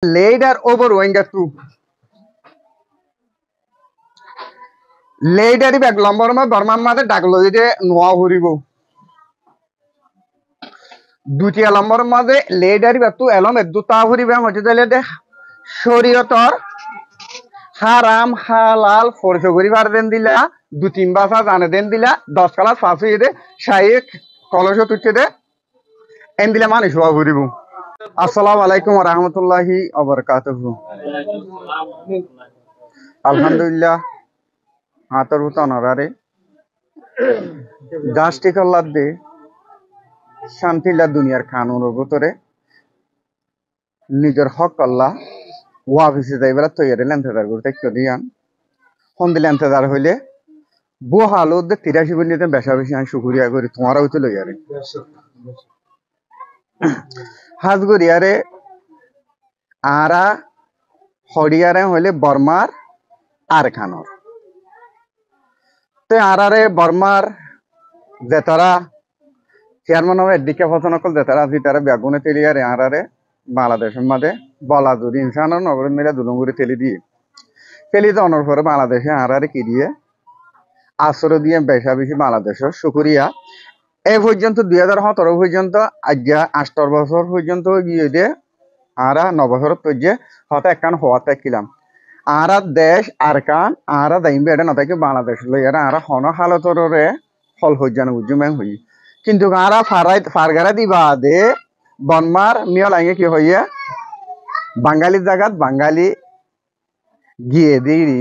Later over winger two. Later if lumber ma Burman mother Dagloide Noa Huribo. Duty a lumber mother later if two alum at Duta Huriba Mojade Shoriotor Haram Halal for Sugurivar then dilla Dutimbasa and then dilla Doskala Faside Shaik Kolosho Tuchede and the Lamanish Huribu. Assalamu alaikum wa rahmatullahi wa barakatuhu. Alhamdulillah. Hatar buta narare. Gashti kallat de. Shanti la duniyar kanun butore. Nijar hak Allah. Wafisi daibala to yere lentadar gurte kodiyan. Hondi lentadar hole. Bu halu de tirashi buniyate besha beshi an shukuriya gori tumhara utu lo yare. Haz gori yare. Ara হডিয়ারে হইলে বর্মার আর খানর তে আরারে বর্মার যেতারা chairman হবে এদিকে ফসন call যেতারা জিতারা বেগুনে তেলিয়ারে আরারে বাংলাদেশের মধ্যে বলা যদি ইনসানের নগর মিলে দুলুঙ্গুরি তেলি দিয়ে তেলি দেওয়ার পরে বাংলাদেশে আরারে কি দিয়ে আশ্রয় দিয়ে বেশা বেশি বাংলাদেশের শুকরিয়া এই পর্যন্ত 2017 পর্যন্ত আজ 8 বছর পর্যন্ত গিয়ে দিয়ে আরা 9 বছর তজ্জে হতে একখান হওয়াতে কিলাম আরা দেশ আরকান আরা দাইম বেড়ে নতাকে বাংলাদেশ লইয়ারা আরা হন হালতরে ফল হইজান উজুমেং হই কিন্তু আরা ফারগারা দিবা দে বনমার মিয়া লাগে কি হইয়া বাঙালি জায়গাত বাঙালি গিয়ে দিরি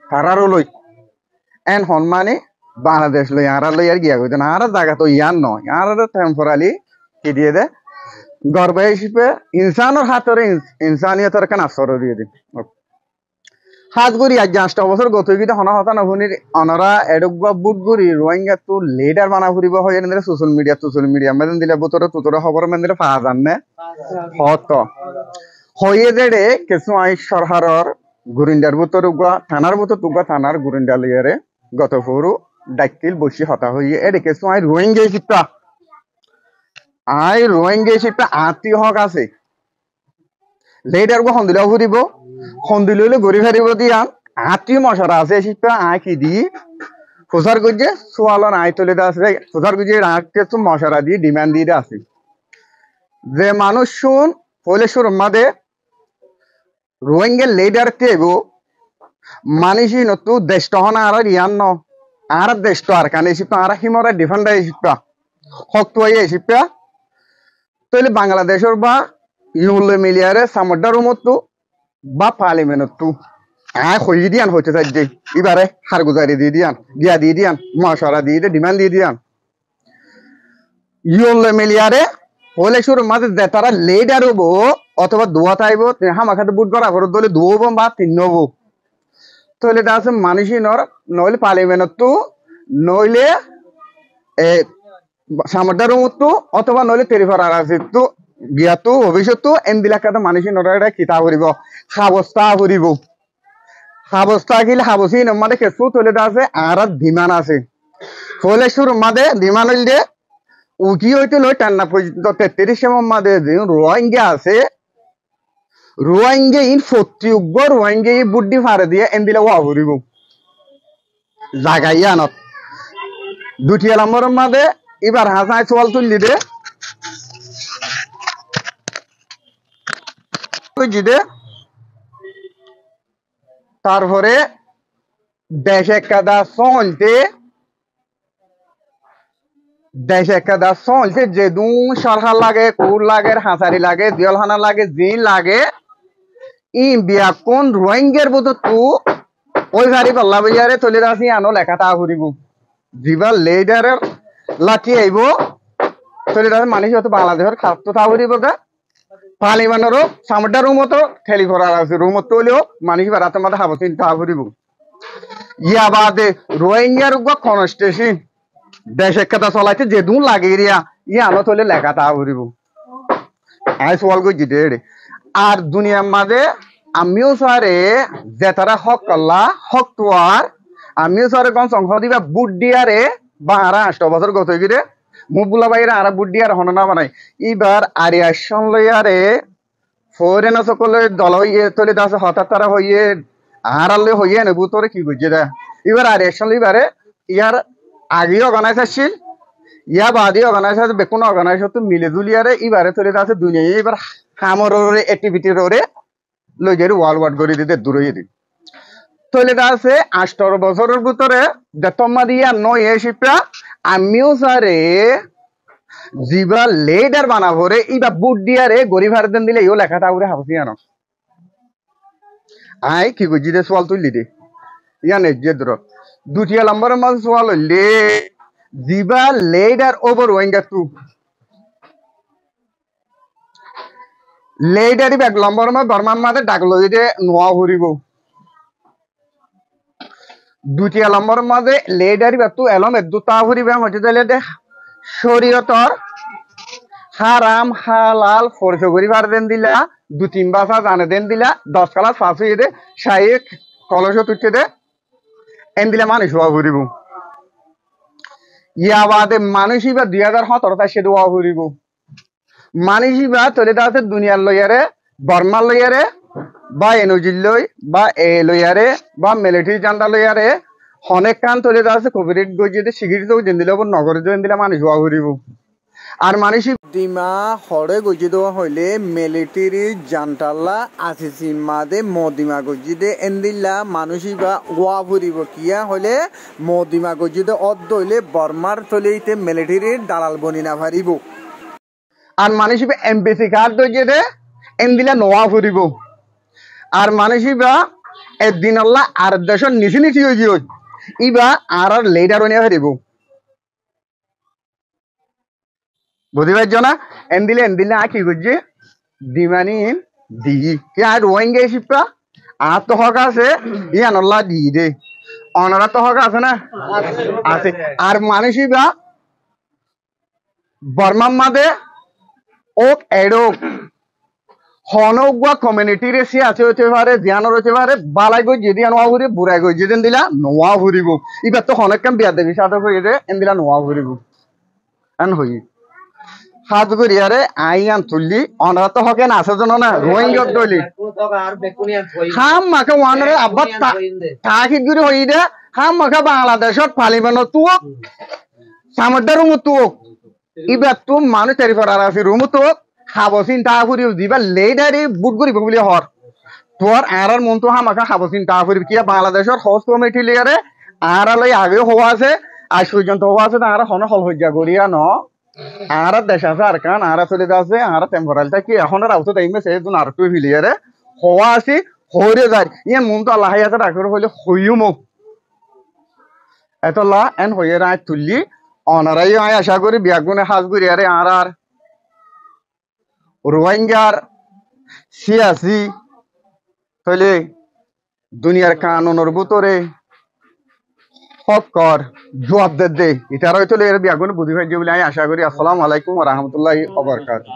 তারারও লই এন হনমানে বাংলাদেশ লই আরা লইয়ার গিয়া কইতেন আরা জায়গা তো ইয়ান নয় আরা টেম্পোরারি কি দিয়ে দে গর্ব হিসেবে ইনসানের হাতরে ইনসানিয়তের কান আসর দিয়ে দিন হাত গুড়ি আজ 8 বছর গত গিয়ে হনা হতা নভনির অনরা এডগবা বুট গুড়ি রোহিঙ্গা তো লিডার বানা ফুরিব হয় এনে সোশ্যাল মিডিয়া মেদিন দিলে বুতরে তুতরে খবর মেদিলে পা জাননে হত হইয়ে দেড়ে কিছু আই সরকারের গুরিন্ডার বুতর উগা থানার বুতর তুগা থানার গুরিন্ডা লিয়ারে গত ফুরু ডাকিল বসি হতা হইয়ে এডে কিছু আই রোহিঙ্গা শিপা আই রোহিঙ্গা শিপা আতি হক আছে লেডার গো হন্দিলা ফুরিব হন্দিললে গরি ফারিব দিয়া আতি মশারা আছে শিপা আই কি দি ফুসার গজে সোয়ালন আই তলে দা আছে ফুসার গজে রাখতে তো মশারা দি ডিমান্ড দিয়ে আছে যে মানুষ শুন পয়লে শুর মাদে রোহিঙ্গা লেডার তেবো মানিসি নতু দেশটহনা আর ইয়ান ন আর দেশট আর কানে শিপা আর হিমরা ডিফেন্ডার শিপা হক তো আই শিপা তইলে বাংলাদেশের বা ইউলে মিলিয়ারে সামডার মতো বা পার্লামেন্টতো আয় হই দিয়ান হইতে চাই দে এবারে হার গুজারি দিয়ে দিয়ান গিয়া দিয়ে দিয়ান মশারা দিয়ে দে ডিমান্ড দিয়ে দিয়ান ইউলে মিলিয়ারে হলে শুরু মাঝে যে তারা লেডার হবো অথবা দোয়া তাইব হামাখাতে বুট করা করে দলে দুবো বা তিন হবো তইলে তা আছে মানুষই নইলে পার্লামেন্টতো নইলে সামডার মতো অথবা নইলে তেরিফার আর আছে তো গিয়াতো ভবিষ্যৎ এমবিলাকাতে মানুষই নরা কিতা করিব সাবস্থা করিব সাবস্থা কিলে হাবসি নমাদে কেসু তলে আছে আর বিমান আছে ফলে শুরু মাদে বিমান হইলে উকি হইতে লই টান্না পর্যন্ত 33 মাদে যে রোহিঙ্গা আছে রোহিঙ্গা ইন 40 উগ্র রোহিঙ্গা বুদ্ধি ফারে দিয়ে এমবিলা ওয়া করিব জাগাইয়া নত দুটিয়া নম্বর মাদে এবার হাসাই সওয়াল তুললি দে তারপরে দেশে কাদা চলতে যে দু সরকার লাগে কুর লাগে হাসারি লাগে দিয়ালহানা লাগে জিন লাগে ই বিয়া কোন রোহিঙ্গার বুতো তু ওই গাড়ি পাল্লা বাজারে চলে আসি আনো লেখাটা ঘুরিব জিবা লেডারের লাঠি আইব চলে আসে মানুষ হয়তো বাংলাদেশের খাদ্য তা ঘুরিব গা পার্লামেন্টেরও সামডা রুমতো ঠেলি ভরা আছে রুমত হলেও মানুষ বাড়াতে মাথা হাবো চিন্তা ঘুরিব ইয়া বাদে রোহিঙ্গার কনস্টেশন দেশ একটা চলাইতে যে দু লাগে রিয়া ইয়া আনো চলে লেখা তা ঘুরিব আই সওয়াল গই দে আর দুনিয়ার মাঝে আমিও সারে যে তারা হক কল্লা হক তোয়ার আমিও সারে কোন সংখ্যা দিবা বুট দিয়ারে বা আরা 8 বছর গত গিরে মুবুলা বাইরে আরা বুট দিয়ার হন না বানাই এবার আরিয়াশন লইয়ারে ফরেন সকলে দল হইয়ে তলে দাসে হঠাৎ তারা হইয়ে আড়ালে হইয়ে নেবু তোরে কি বুঝছে দা এবার আর একশন এবারে ইয়ার আগে অর্গানাইজ আসছিল ইয়া বাদে অর্গানাইজ আছে বেকুন অর্গানাইজ তো মিলে জুলিয়ারে এবারে তলে দাসে দুনিয়া এবার হামর অ্যাক্টিভিটি রে লই যাই ওয়ার্ল্ড ওয়ার্ড করে দিতে দূরে দিই তলে দাসে 18 বছরের ভিতরে দেতম্মা দিয়া নয় শিপা আমিও সারে জিবা লেডার বানাবো রে ইবা বুট দিয়া রে গরিব হারদেন দিলে ইও লেখাটা উড়ে হাবসি আনো আই কি বুঝি দে সোয়াল তুললি দে ইয়া নে যে ধর দুটিয়া নম্বরের মাঝে সোয়াল হইলে জিবা লেডার ওভার ওয়েঙ্গার টু লেডারি ব্যাগ নম্বরের মাঝে বর্মার মাঝে ডাকলো যে নোয়া ঘুরিব দুটিয়া নম্বরের মাঝে লেডারি ব্যাগ টু এলম দুটা ঘুরিবে হচ্ছে তাহলে দে শরীয়তর হারাম হালাল ফরজ করি পার দেন দিলা 2-3 বাসা জানে দেন দিলা 10 ক্লাস পাস হয়ে দে শাইক কলেজ তুলতে দে এন দিলা মানুষ হওয়া ঘুরিব ইয়া বাদে মানুষই বা 2017 তা সে দোয়া ঘুরিব মানুষই বা তলে দাসে দুনিয়ার লইয়ারে বর্মার লইয়ারে বা এনজিল লই বা এ লইয়ারে বা মিলিটারি জান্ডা লইয়ারে অনেক কান তলে দাসে কোভিড গইতে সিগারেট দেন দিলে নগরে দেন দিলা মানুষ হওয়া ঘুরিব আর মানুষ দিমা হরে গজি দেওয়া হইলে মিলিটারি জান্টাল্লা আসিসি মাদে মদিমা গজি দে এন্দিল্লা মানুষই বা ওয়া ফুরিব কিয়া হইলে মদিমা গজি দে অদ্দ হইলে বর্মার চলেইতে মিলিটারির দালাল বনি না পারিব আর মানুষই বা এমবিসি কার্ড দইয়ে দে এন্দিল্লা নোয়া ফুরিব আর মানুষই বা একদিন আল্লাহ আর দেশের নিচে নিচে হয়ে ইবা আর লেডার নিয়ে হারিব বুঝতে পারছো না এন্দিলে কি করছে দিমানিন দি আর রোহিঙ্গা শিপা আর তো হক আছে ইয়ানল্লা দি দে অনারা তো হক আছে না আছে আর মানুষই বা বর্মার মাদে ওক এডোক হনগুয়া কমিউনিটি রে সে আছে হতে পারে ধ্যান হতে পারে বালাই গই যদি নোয়া ঘুরি বুড়াই গই যদি দিলা নোয়া ঘুরিব এবার তো অনেক কাম বিয়া দেবী সাথে হয়ে দে এন্দিলা নোয়া ঘুরিব এন হই হাত করিয়ারে আইয়ান তুললি অনারা তো হকে না আছে জন না রোহিঙ্গা দলি হাম মাকে ওয়ানরে আব্বা তাকিদ গুরি হই দে হাম মাকে বাংলাদেশত পালিবানো তুক সামুদ্র রুম তুক ইবার তুম মানুষ তেরি ফরার আছে রুম তুক খাবসিন তা ফুরি দিবা লেডারি বুট করিব বলি হর তোর আরার মন তো হামাকা খাবসিন তা ফুরি কিয়া বাংলাদেশর হোস কমিটি লিয়ারে আরালই আগে হওয়া আছে আজ পর্যন্ত হওয়া আছে তারা হন হল হইজা গরিয়া ন আর দেশ আছে আর কান আর চলে যাচ্ছে আর টেম্পোরাল কি এখন আর আউট টাইমে সে দুন আর তুই ফিলিয়ারে হওয়া আছে হরে যায় ইয়ে মন তো আল্লাহ আছে ডাক্তার হইলে হইও মুখ এতলা এন হইয়ে রায় তুললি অনারাই আয় আশা করি বিয়াগুনে হাজ করি আরে আর রোহিঙ্গার সিয়াসি তাহলে দুনিয়ার কানুনের ভিতরে হকর জবাব দে এটার হয়তো এর বিয়াগুনে বুঝি ভাই বলে আমি আশা করি। আসসালামু আলাইকুম ওয়া রাহমাতুল্লাহি ওয়া বারাকাতুহু।